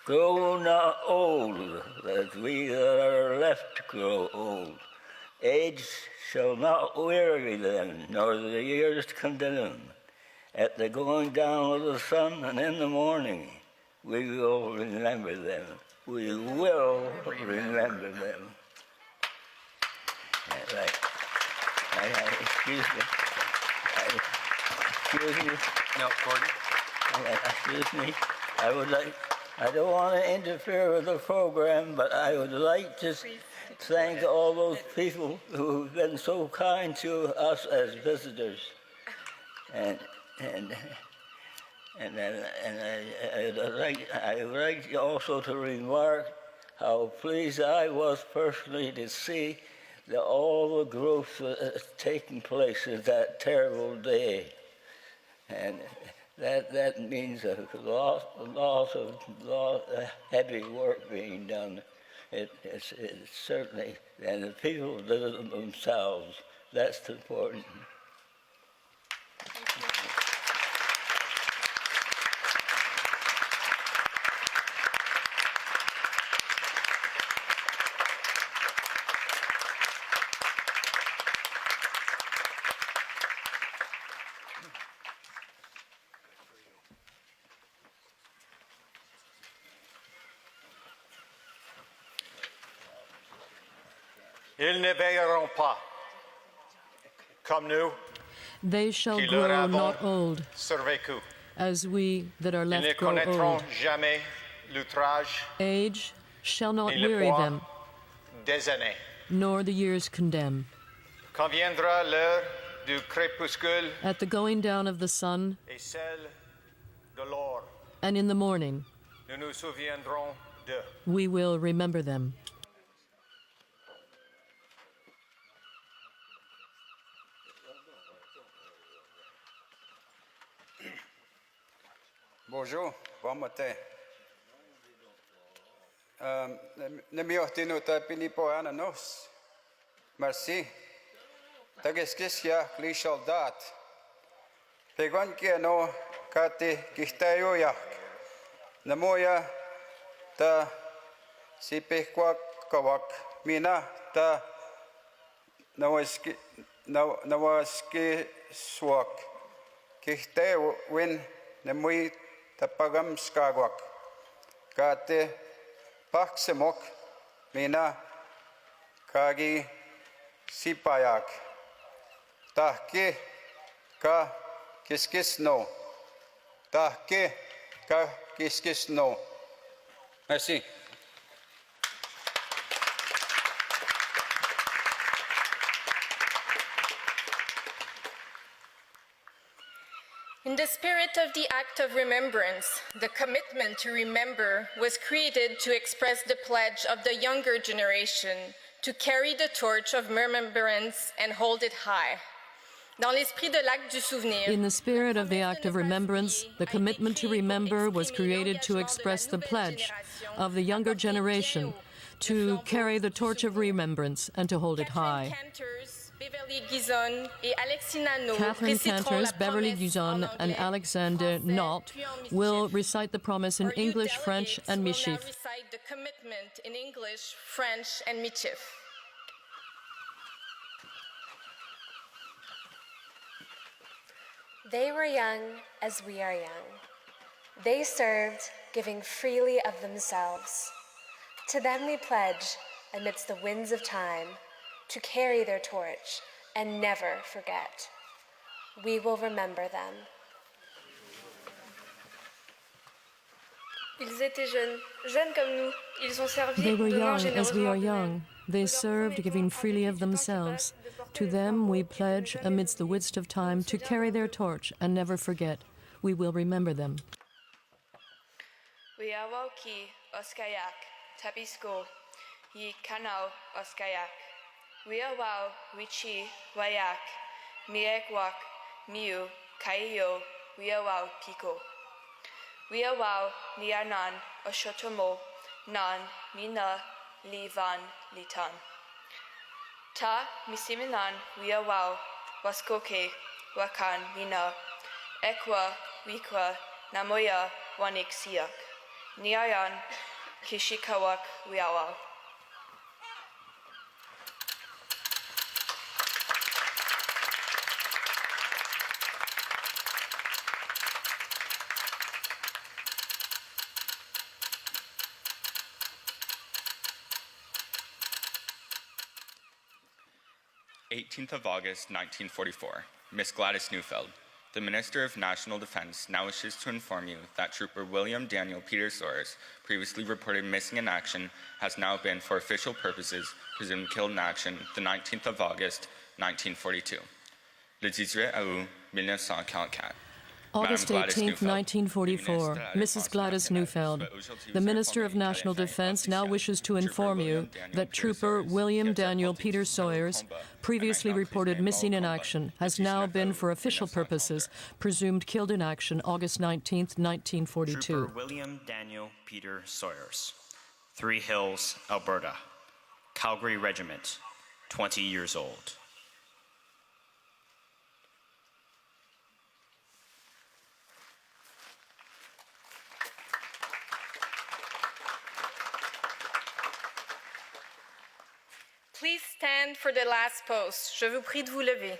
grow not old, that we that are left grow old. Age shall not weary them, nor the years condemn. At the going down of the sun and in the morning, we will remember them. We will remember them. Right. Excuse me. Excuse me. No, Gordon. Excuse me. I don't want to interfere with the program, but I would like to thank all those people who have been so kind to us as visitors. And I would like also to remark how pleased I was personally to see all the growth taking place in that terrible day. And that means a lot of heavy work being done. It's certainly, and the people did it themselves. That's important. Ils ne veilleront pas, comme nous, They shall qui leur grow avons not old, survécu. as we that are Ils ne left grow connaîtront old. jamais l'outrage Age shall not ni le weary poids them, des années. nor the years condemn. Quand viendra l'heure du crépuscule At the going down of the sun et celle de l'aurore, and in the morning, nous nous souviendrons d'eux. we will remember them. Bonjour, bon matin. Ne mi ohtinu ta pinipo ananos. Merci. Tageskisya kli soldat. Pegon kiano kati kihtayoyak. Namoya ta sipehkwak kawak mina ta nawaski swak. Kihtayowin namui tapagam skagwak. Kate paksemok mina kagi sipayak. Tahke ka kiskisno. Tahke ka kiskisno. Merci. In the spirit of the Act of Remembrance, the commitment to remember was created to express the pledge of the younger generation to carry the torch of remembrance and hold it high. Dans l'esprit de l'Acte du Souvenir, In the spirit of the Act of Remembrance, the commitment to remember was created to express the pledge of the younger generation to carry the torch of remembrance and to hold it high. Catherine Canters, Beverly Guzon, and Alexander Knott will recite the promise in English, French, and Michif. Recite the commitment in English, French, and Michif. They were young as we are young. They served, giving freely of themselves. To them we pledge, amidst the winds of time, to carry their torch and never forget. We will remember them. Ils étaient jeunes, jeunes comme nous. Ils ont servi, They were donnant young as we are généreusement young. They served, giving freely of themselves. To them we pledge, amidst the widst of time, to carry their torch and never forget. We will remember them. Wiawauki Oskayak, Tabisko, Yi Kanau Oskayak, Wiawau Wichi Wayak, Miegwak, Miu, Kaio, Wiawau Piko. Wiawau Nianan Oshotomo, Nan, Mina, Livan, Litan. Ta Misiminan Wiawau, Waskoke, Wakan, Mina, Ekwa, Wikwa, Namoya, Wanik Siak. Niayan, Kishikawak, Wiawau. of August 1944, Miss Gladys Neufeld, the Minister of National Defense, now wishes to inform you that Trooper William Daniel Peter Sawyers, previously reported missing in action, has now been, for official purposes, presumed killed in action the 19th of August 1942. Le 18 août 1944. August 18, 1944, Mrs. Gladys Neufeld, the Minister of National Defense, now wishes to inform you that Trooper William Daniel Peter Sawyers, previously reported missing in action, has now been, for official purposes, presumed killed in action August 19, 1942. Trooper William Daniel Peter Sawyers, Three Hills, Alberta, Calgary Regiment, 20 years old. Please stand for the last post. Je vous prie de vous lever.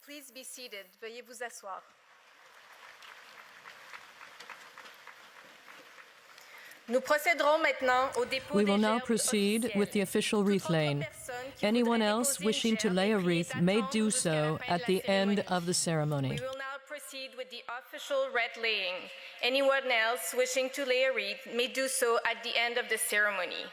Please be seated. Veuillez vous asseoir. Nous procéderons maintenant au dépôt We des will now gerbes proceed with the officielles. official wreath laying. Anyone else wishing to lay a wreath may do so at the end of the ceremony. We will now proceed with the official wreath laying. Anyone else wishing to lay a wreath may do so at the end of the ceremony.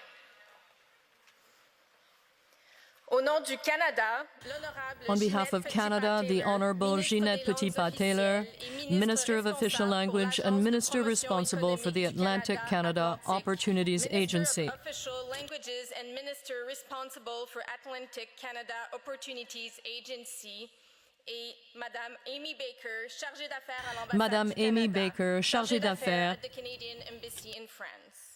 Au nom du Canada, l'honorable On behalf of Canada, the Honourable Ginette Petitpas-Taylor, Minister of Official Language and Minister responsible for the Atlantic Canada Opportunities Agency. Minister of Official Languages and Minister responsible for Atlantic Canada Opportunities Agency, et Madame Amy Baker, chargée d'affaires à l'ambassade Madame du Amy Canada, Baker, chargée d'affaires at the Canadian Embassy in France.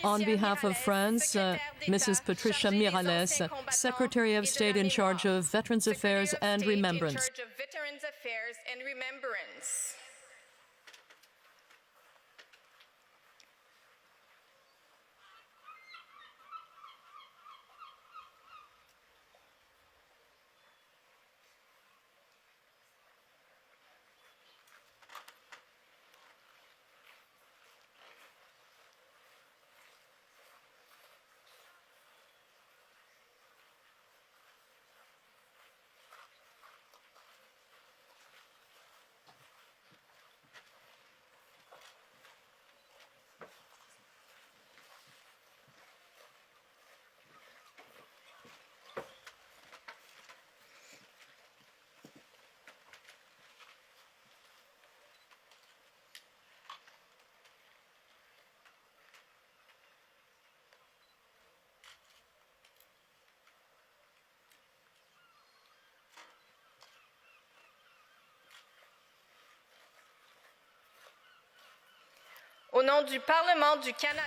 On behalf of France, Mrs. Patricia Miralles, Secretary of State in charge of Veterans Affairs and Remembrance.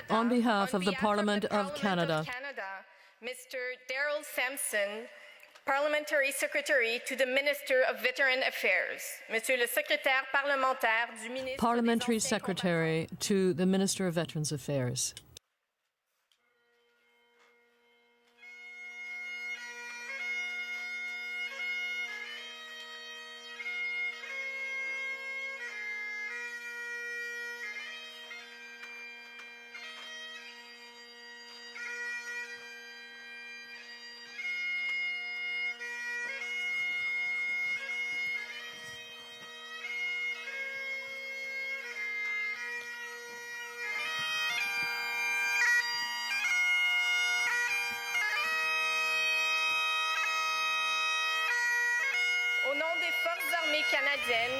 On behalf of the Parliament of Canada, Mr. Daryl Sampson, Parliamentary Secretary to the Minister of Veteran Affairs. Monsieur le Secrétaire parlementaire du ministre Parliamentary Secretary to the Minister of Veterans Affairs.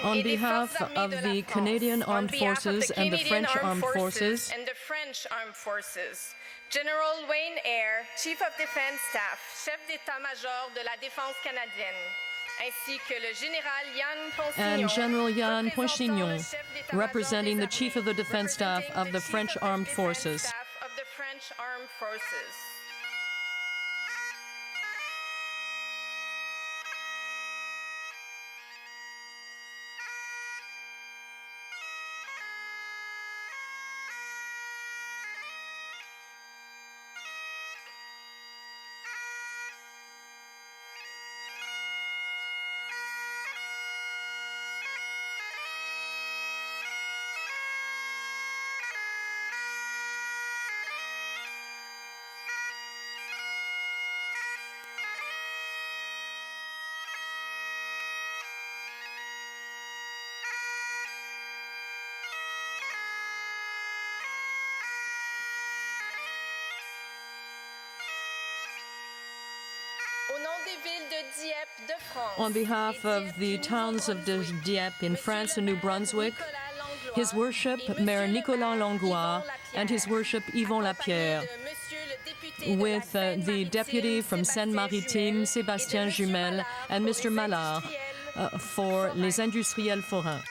On behalf of the Canadian Armed Forces and the French Armed Forces, General Wayne Eyre, Chief of Defense Staff, Chef d'État-Major de la Défense canadienne, ainsi que le Général Yann Ponsignon, and General Yann Ponsignon, representing the Chief of the Defense Staff of the French Armed Forces. On behalf of the towns of Dieppe in France and New Brunswick, His Worship Mayor Nicolas Langlois and His Worship Yvon Lapierre, with the Deputy from Seine-Maritime, Sébastien Jumel, and Mr. Mallard for Les Industriels Forains.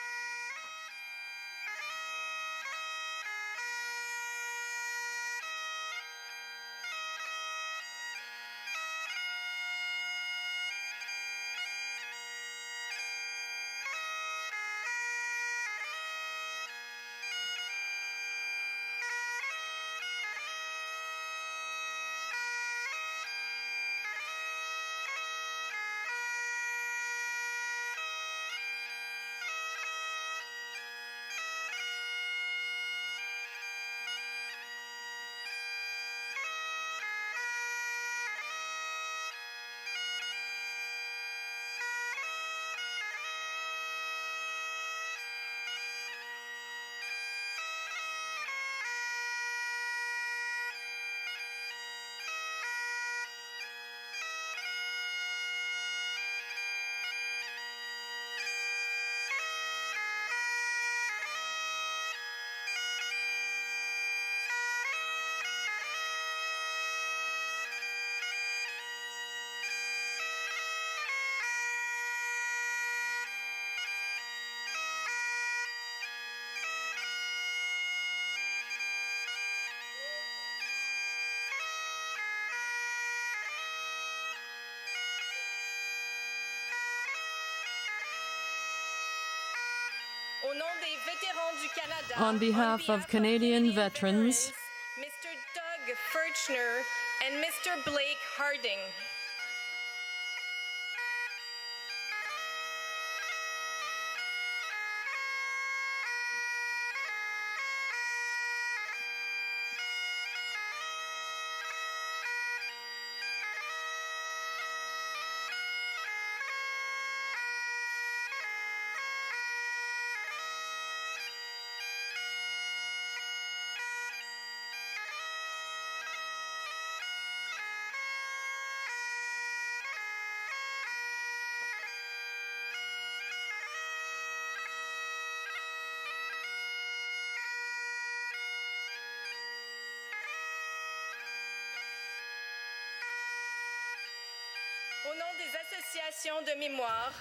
Au nom des vétérans du Canada, On behalf of Canadian veterans, Mr. Doug Furchner and Mr. Blake Harding.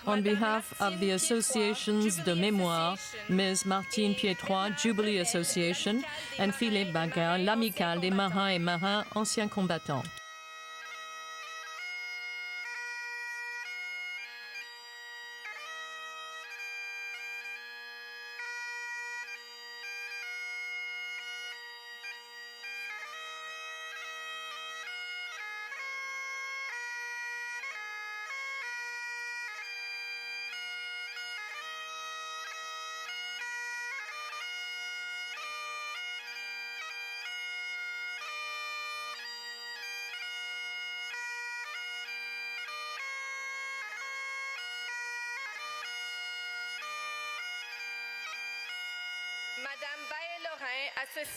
On behalf of the associations de mémoire, Ms. Martine Piétroy, Jubilee Association, and Philippe Baguin, l'Amicale des marins et marins anciens combattants.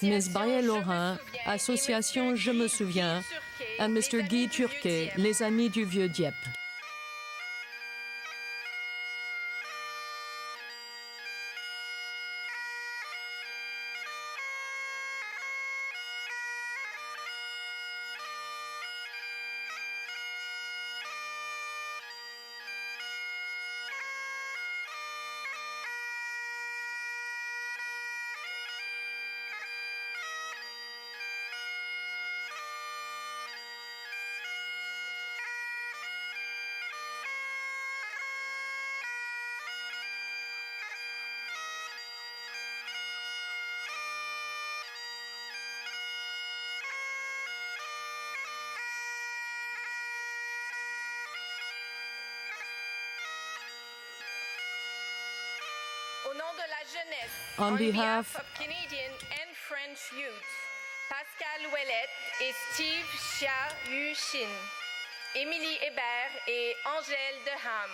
Ms. Baillet-Laurin, Association Je me souviens, and Mr. Guy Turquet, Les Amis du Vieux Dieppe. On behalf of Canadian and French youth, Pascal Ouellette et Steve Chia-Yu-Shin, Émilie Hébert et Angèle Deham.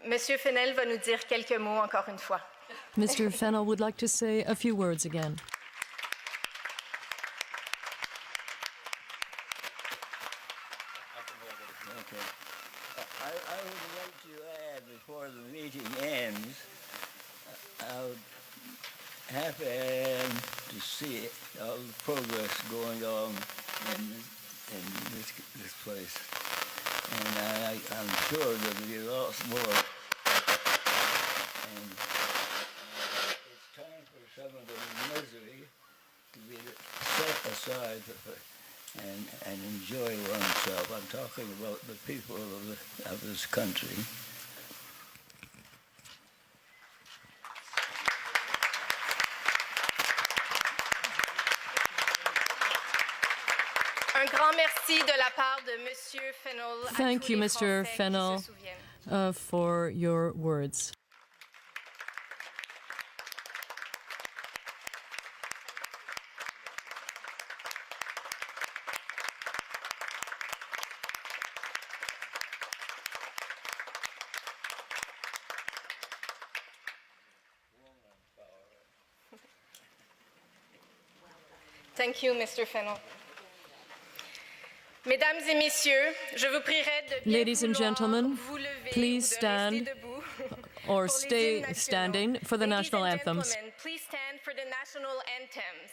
Monsieur Fennell va nous dire quelques mots encore une fois. Mr. Fennell would like to say a few words again. I would like to add before the meeting ends happy I am to see all the progress going on in this place. And I'm sure there'll be lots more. And it's time for some of the misery to be set aside and enjoy oneself. I'm talking about the people of this country. Un grand merci de la part de Monsieur Fennell. Thank you, Mr. Fennell, for your words. Thank you, Mr. Fennell. Mesdames et messieurs, je vous prierai de bien Ladies and gentlemen, vous lever please ou de stand rester debout or pour les stay hymnes standing nationaux. for the Ladies national and anthems. gentlemen, please stand for the national anthems.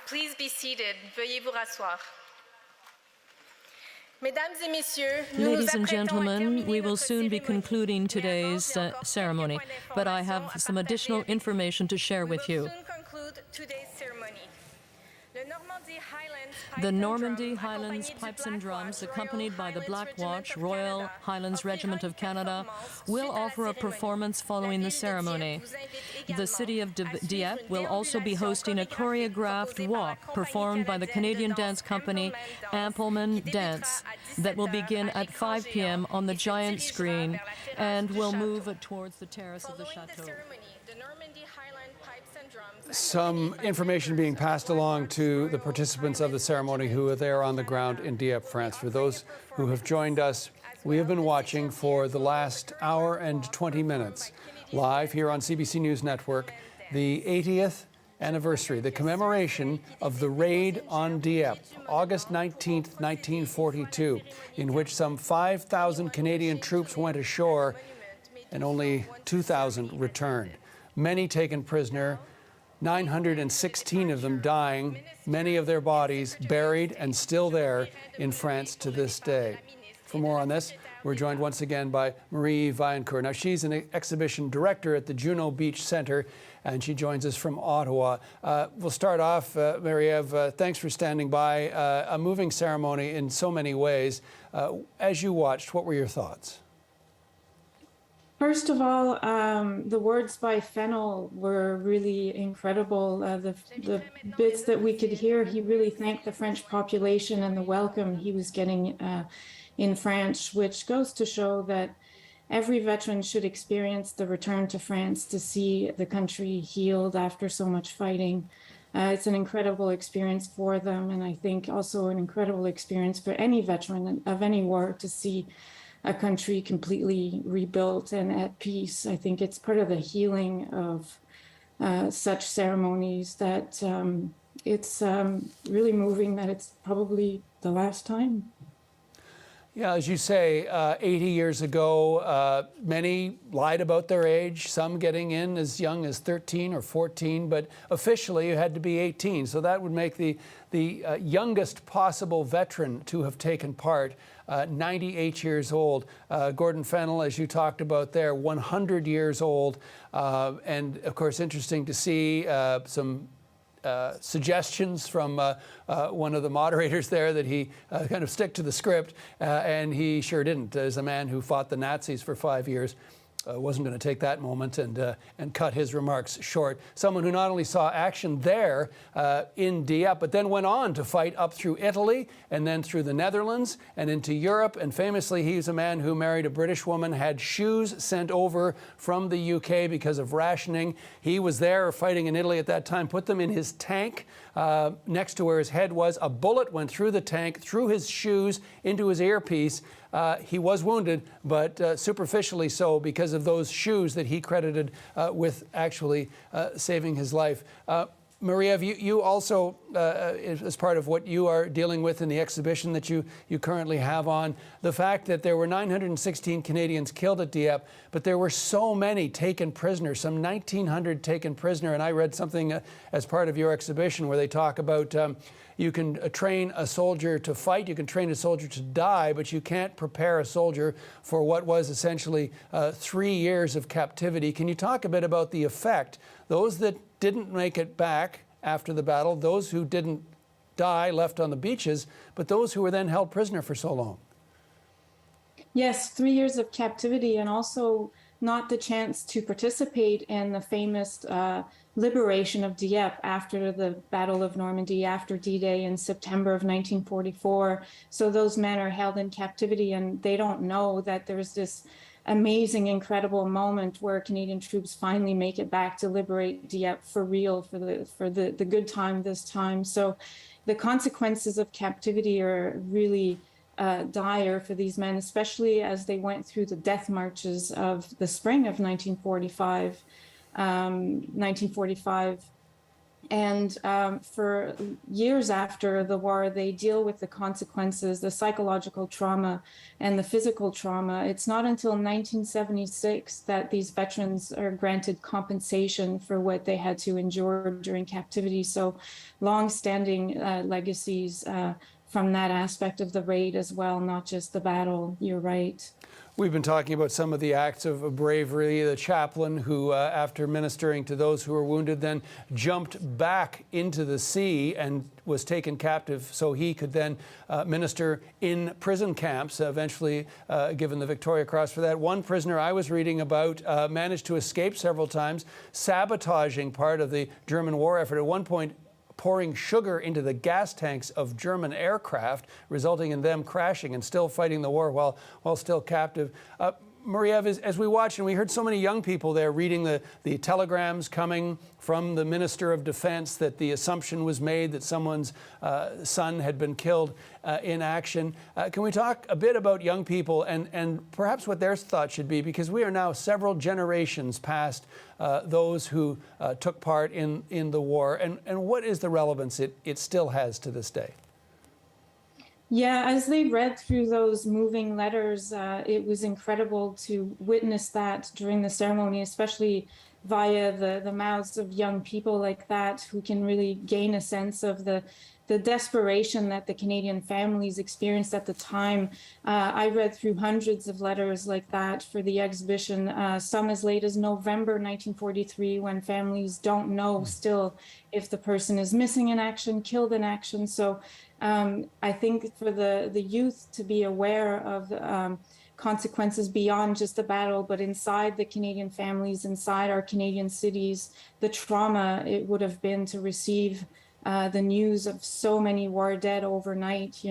Please be seated. Veuillez vous rasseoir. Mesdames et messieurs, nous Ladies nous and apprêtons à gentlemen, terminer we will notre soon be cérémonie. concluding today's Mais avant, j'ai encore ceremony, quelques points but I d'information have à some partager additional avec vous. information to share We with will you. soon conclude today's ceremony. The Normandy Highlands Pipes and Drums, accompanied by the Black Watch Royal Highlands Regiment of Canada, will offer a performance following the ceremony. The city of Dieppe will also be hosting a choreographed walk performed by the Canadian dance company Ampleman Dance that will begin at 5 p.m. on the giant screen and will move towards the terrace of the chateau. Some information being passed along to the participants of the ceremony who are there on the ground in Dieppe, France. For those who have joined us, we have been watching for the last hour and 20 minutes live here on CBC News Network the 80th anniversary, the commemoration of the raid on Dieppe, August 19th, 1942, in which some 5,000 Canadian troops went ashore and only 2,000 returned. Many taken prisoner, 916 of them dying, many of their bodies buried and still there in France to this day. For more on this, we're joined once again by Marie Vaillancourt. Now, she's an exhibition director at the Juno Beach Centre, and she joins us from Ottawa. We'll start off, Marie-Ève, thanks for standing by. A moving ceremony in so many ways. As you watched, what were your thoughts? First of all, the words by Fennell were really incredible. The bits that we could hear, he really thanked the French population and the welcome he was getting in France, which goes to show that every veteran should experience the return to France to see the country healed after so much fighting. It's an incredible experience for them, and I think also an incredible experience for any veteran of any war to see a country completely rebuilt and at peace. I think it's part of the healing of such ceremonies that it's really moving that it's probably the last time. Yeah, as you say, 80 years ago, many lied about their age, some getting in as young as 13 or 14, but officially you had to be 18. So that would make the youngest possible veteran to have taken part, 98 years old. Gordon Fennell, as you talked about there, 100 years old. And of course, interesting to see some suggestions from one of the moderators there that he kind of stick to the script, and he sure didn't. As a man who fought the Nazis for 5 years, wasn't going to take that moment and cut his remarks short. Someone who not only saw action there in Dieppe, but then went on to fight up through Italy and then through the Netherlands and into Europe. And famously, he's a man who married a British woman, had shoes sent over from the UK because of rationing. He was there fighting in Italy at that time, put them in his tank next to where his head was. A bullet went through the tank, through his shoes, into his earpiece. He was wounded, but superficially so because of those shoes that he credited with actually saving his life. Marie-Ève, you also, as part of what you are dealing with in the exhibition that you currently have on, the fact that there were 916 Canadians killed at Dieppe, but there were so many taken prisoner, some 1,900 taken prisoner. And I read something as part of your exhibition where they talk about you can train a soldier to fight, you can train a soldier to die, but you can't prepare a soldier for what was essentially 3 years of captivity. Can you talk a bit about the effect, those that didn't make it back after the battle, those who didn't die left on the beaches, but those who were then held prisoner for so long? Yes, 3 years of captivity, and also not the chance to participate in the famous liberation of Dieppe after the Battle of Normandy, after D-Day in September of 1944. So those men are held in captivity, and they don't know that there's this amazing, incredible moment where Canadian troops finally make it back to liberate Dieppe for real, for the good time this time. So the consequences of captivity are really dire for these men, especially as they went through the death marches of the spring of 1945. And for years after the war, they deal with the consequences, the psychological trauma and the physical trauma. It's not until 1976 that these veterans are granted compensation for what they had to endure during captivity. So long-standing legacies from that aspect of the raid as well, not just the battle. You're right. We've been talking about some of the acts of bravery. The chaplain who, after ministering to those who were wounded, then jumped back into the sea and was taken captive so he could then minister in prison camps, eventually given the Victoria Cross for that. One prisoner I was reading about managed to escape several times, sabotaging part of the German war effort. At one point, pouring sugar into the gas tanks of German aircraft, resulting in them crashing and still fighting the war while still captive. Marie-Eve, as we watch, and we heard so many young people there reading the telegrams coming from the Minister of Defense that the assumption was made that someone's son had been killed in action. Can we talk a bit about young people and perhaps what their thoughts should be? Because we are now several generations past those who took part in the war. And what is the relevance it still has to this day? Yeah, as they read through those moving letters, it was incredible to witness that during the ceremony, especially via the mouths of young people like that, who can really gain a sense of the desperation that the Canadian families experienced at the time. I read through hundreds of letters like that for the exhibition, some as late as November 1943, when families don't know still if the person is missing in action, killed in action. So I think for the youth to be aware of consequences beyond just the battle, but inside the Canadian families, inside our Canadian cities, the trauma it would have been to receive the news of so many war dead overnight.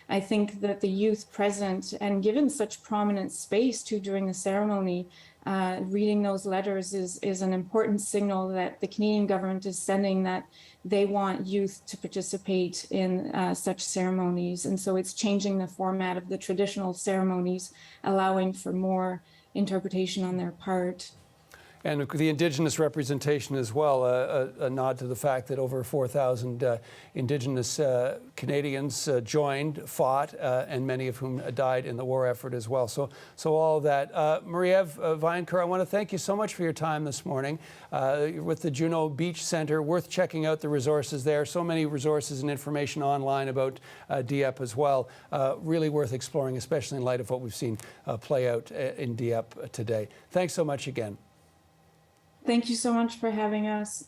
I think that the youth present and given such prominent space to during the ceremony, reading those letters is an important signal that the Canadian government is sending that they want youth to participate in such ceremonies. And so it's changing the format of the traditional ceremonies, allowing for more interpretation on their part. And the Indigenous representation as well, a nod to the fact that over 4,000 Indigenous Canadians joined, fought, and many of whom died in the war effort as well. So all of that. Marie-Eve Viancourt, I want to thank you so much for your time this morning with the Juno Beach Centre. Worth checking out the resources there. So many resources and information online about Dieppe as well. Really worth exploring, especially in light of what we've seen play out in Dieppe today. Thanks so much again. Thank you so much for having us.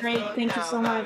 Great, thank you so much.